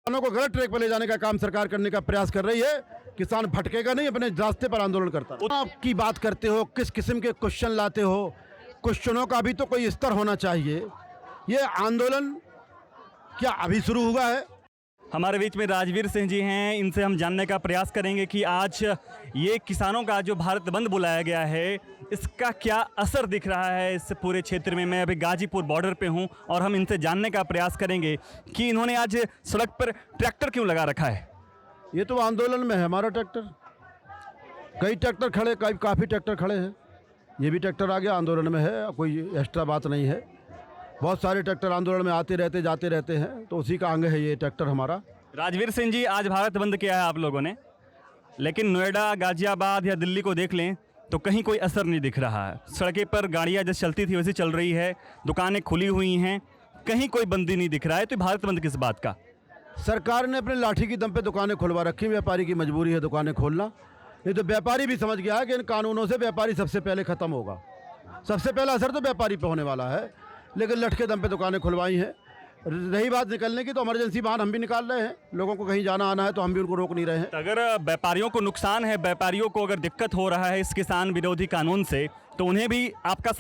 किसानों को गलत ट्रैक पर ले जाने का काम सरकार करने का प्रयास कर रही है। किसान भटकेगा नहीं, अपने रास्ते पर आंदोलन करता है। आप की बात करते हो, किस किस्म के क्वेश्चन लाते हो? क्वेश्चनों का भी तो कोई स्तर होना चाहिए। ये आंदोलन क्या अभी शुरू हुआ है? हमारे बीच में राजवीर सिंह जी हैं, इनसे हम जानने का प्रयास करेंगे कि आज ये किसानों का जो भारत बंद बुलाया गया है, इसका क्या असर दिख रहा है इस पूरे क्षेत्र में। मैं अभी गाजीपुर बॉर्डर पे हूं और हम इनसे जानने का प्रयास करेंगे कि इन्होंने आज सड़क पर ट्रैक्टर क्यों लगा रखा है। ये तो आंदोलन में है हमारा ट्रैक्टर। कई ट्रैक्टर खड़े, काफ़ी ट्रैक्टर खड़े हैं। ये भी ट्रैक्टर आ गया, आंदोलन में है, कोई एक्स्ट्रा बात नहीं है। बहुत सारे ट्रैक्टर आंदोलन में आते रहते जाते रहते हैं, तो उसी का अंग है ये ट्रैक्टर हमारा। राजवीर सिंह जी, आज भारत बंद किया है आप लोगों ने, लेकिन नोएडा, गाजियाबाद या दिल्ली को देख लें तो कहीं कोई असर नहीं दिख रहा है। सड़कें पर गाड़ियाँ जैसे चलती थी वैसे चल रही है, दुकानें खुली हुई हैं, कहीं कोई बंदी नहीं दिख रहा है। तो भारत बंद किस बात का? सरकार ने अपने लाठी की दम पे दुकानें खुलवा रखी। व्यापारी की मजबूरी है दुकानें खोलना। नहीं तो व्यापारी भी समझ गया है कि इन कानूनों से व्यापारी सबसे पहले ख़त्म होगा। सबसे पहला असर तो व्यापारी पे होने वाला है, लेकिन लठ के दम पे दुकानें खुलवाई हैं। रही बात निकलने की, तो इमरजेंसी वाहन हम भी निकाल रहे हैं। लोगों को कहीं जाना आना है तो हम भी उनको रोक नहीं रहे हैं। अगर व्यापारियों को नुकसान है, व्यापारियों को अगर दिक्कत हो रहा है इस किसान विरोधी कानून से, तो उन्हें भी आपको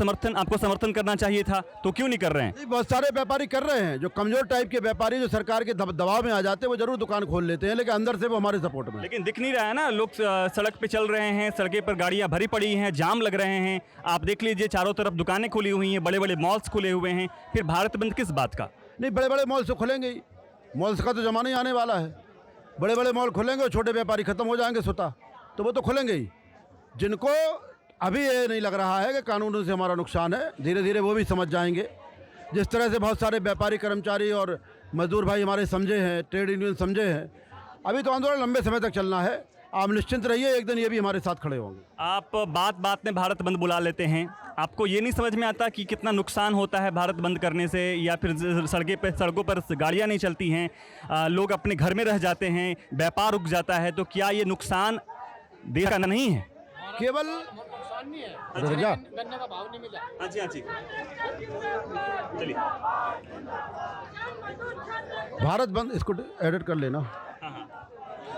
समर्थन करना चाहिए था, तो क्यों नहीं कर रहे हैं? बहुत सारे व्यापारी कर रहे हैं। जो कमजोर टाइप के व्यापारी, जो सरकार के दबाव में आ जाते हैं, वो जरूर दुकान खोल लेते हैं, लेकिन अंदर से वो हमारे सपोर्ट में। लेकिन दिख नहीं रहा है ना, लोग सड़क पे चल रहे हैं, सड़कें पर गाड़ियां भरी पड़ी हैं, जाम लग रहे हैं। आप देख लीजिए, चारों तरफ दुकानें खुली हुई हैं, बड़े बड़े मॉल्स खुले हुए हैं। फिर भारत बंद किस बात का? नहीं, बड़े बड़े मॉल से खुलेंगे ही। मॉल्स का तो जमाना ही आने वाला है। बड़े बड़े मॉल खुलेंगे और छोटे व्यापारी खत्म हो जाएंगे स्वतः, तो वो तो खुलेंगे ही। जिनको अभी ये नहीं लग रहा है कि कानूनों से हमारा नुकसान है, धीरे धीरे वो भी समझ जाएंगे। जिस तरह से बहुत सारे व्यापारी, कर्मचारी और मजदूर भाई हमारे समझे हैं, ट्रेड यूनियन समझे हैं। अभी तो आंदोलन लंबे समय तक चलना है। आप निश्चिंत रहिए, एक दिन ये भी हमारे साथ खड़े होंगे। आप बात बात में भारत बंद बुला लेते हैं, आपको ये नहीं समझ में आता कि कितना नुकसान होता है भारत बंद करने से, या फिर सड़कों पर गाड़ियाँ नहीं चलती हैं, लोग अपने घर में रह जाते हैं, व्यापार रुक जाता है। तो क्या ये नुकसान देश का नहीं है? केवल गन्ने का भाव नहीं मिला। हाँ जी, चलिए। भारत बंद, इसको एडिट कर लेना।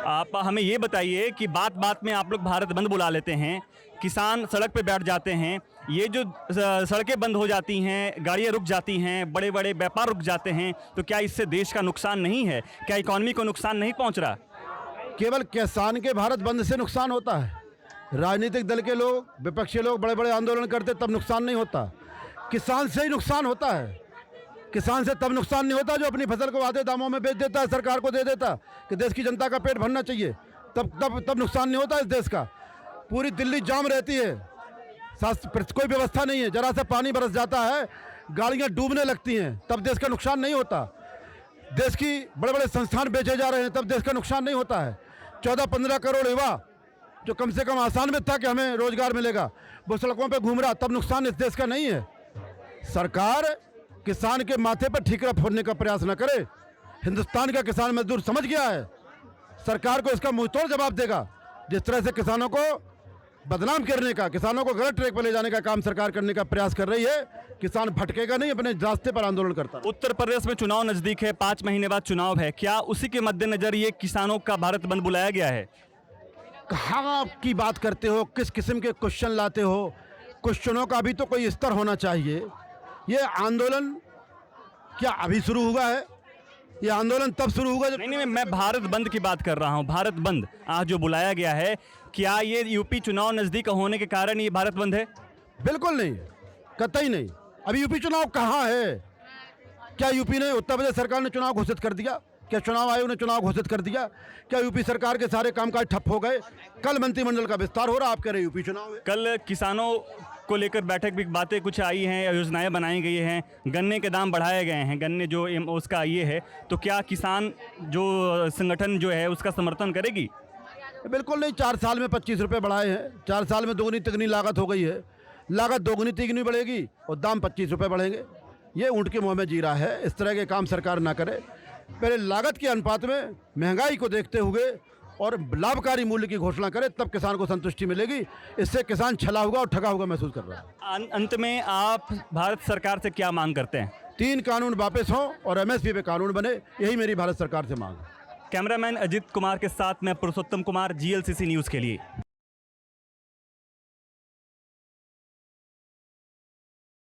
आप हमें ये बताइए कि बात बात में आप लोग भारत बंद बुला लेते हैं, किसान सड़क पे बैठ जाते हैं, ये जो सड़कें बंद हो जाती हैं, गाड़ियाँ रुक जाती हैं, बड़े बड़े व्यापार रुक जाते हैं, तो क्या इससे देश का नुकसान नहीं है? क्या इकॉनमी को नुकसान नहीं पहुंच रहा? केवल किसान के भारत बंद से नुकसान होता है। राजनीतिक दल के लोग, विपक्षी लोग बड़े बड़े आंदोलन करते तब नुकसान नहीं होता। किसान से ही नुकसान होता है। किसान से तब नुकसान नहीं होता जो अपनी फसल को आधे दामों में बेच देता है, सरकार को दे देता कि देश की जनता का पेट भरना चाहिए। तब नुकसान नहीं होता इस देश का। पूरी दिल्ली जाम रहती है, कोई व्यवस्था नहीं है। जरा सा पानी बरस जाता है, गाड़ियाँ डूबने लगती हैं, तब देश का नुकसान नहीं होता। देश की बड़े बड़े संस्थान बेचे जा रहे हैं, तब देश का नुकसान नहीं होता है। 14-15 करोड़ युवा जो कम से कम आसान में था कि हमें रोजगार मिलेगा, वो सड़कों पे घूम रहा, तब नुकसान इस देश का नहीं है। सरकार किसान के माथे पर ठीकरा फोड़ने का प्रयास न करे। हिंदुस्तान का किसान मजदूर समझ गया है, सरकार को इसका मुंहतोड़ जवाब देगा। जिस तरह से किसानों को बदनाम करने का, किसानों को गलत ट्रैक पर ले जाने का काम सरकार करने का प्रयास कर रही है, किसान भटकेगा नहीं, अपने रास्ते पर आंदोलन करता। उत्तर प्रदेश में चुनाव नज़दीक है, 5 महीने बाद चुनाव है, क्या उसी के मद्देनजर ये किसानों का भारत बंद बुलाया गया है? कहाँ की बात करते हो, किस किस्म के क्वेश्चन लाते हो? क्वेश्चनों का भी तो कोई स्तर होना चाहिए। ये आंदोलन क्या अभी शुरू हुआ है? ये आंदोलन तब शुरू होगा जब... नहीं, मैं भारत बंद की बात कर रहा हूँ। भारत बंद आज जो बुलाया गया है, क्या ये यूपी चुनाव नज़दीक होने के कारण ये भारत बंद है? बिल्कुल नहीं, कतई नहीं। अभी यूपी चुनाव कहाँ है? क्या यूपी ने, उत्तर प्रदेश सरकार ने चुनाव घोषित कर दिया? क्या चुनाव आयोग ने चुनाव घोषित कर दिया? क्या यूपी सरकार के सारे कामकाज ठप हो गए? कल मंत्रिमंडल का विस्तार हो रहा, आप कह रहे यूपी चुनाव है। कल किसानों को लेकर बैठक भी, बातें कुछ आई हैं, योजनाएं बनाई गई हैं, गन्ने के दाम बढ़ाए गए हैं, गन्ने जो उसका ये है, तो क्या किसान जो संगठन जो है उसका समर्थन करेगी? बिल्कुल नहीं। 4 साल में 25 रुपये बढ़ाए हैं। 4 साल में दोगुनी तिगुनी लागत हो गई है। लागत दोगुनी तिगुनी बढ़ेगी और दाम 25 रुपये बढ़ेंगे। ये ऊँट के मुँह में जी रहा है। इस तरह के काम सरकार ना करे। पहले लागत के अनुपात में महंगाई को देखते हुए और लाभकारी मूल्य की घोषणा करे, तब किसान को संतुष्टि मिलेगी। इससे किसान छला होगा और ठगा होगा महसूस कर रहा है। अंत में आप भारत सरकार से क्या मांग करते हैं? 3 कानून वापस हों और MSP पे कानून बने, यही मेरी भारत सरकार से मांग है। कैमरामैन अजित कुमार के साथ मैं पुरुषोत्तम कुमार, GLCC न्यूज़ के लिए।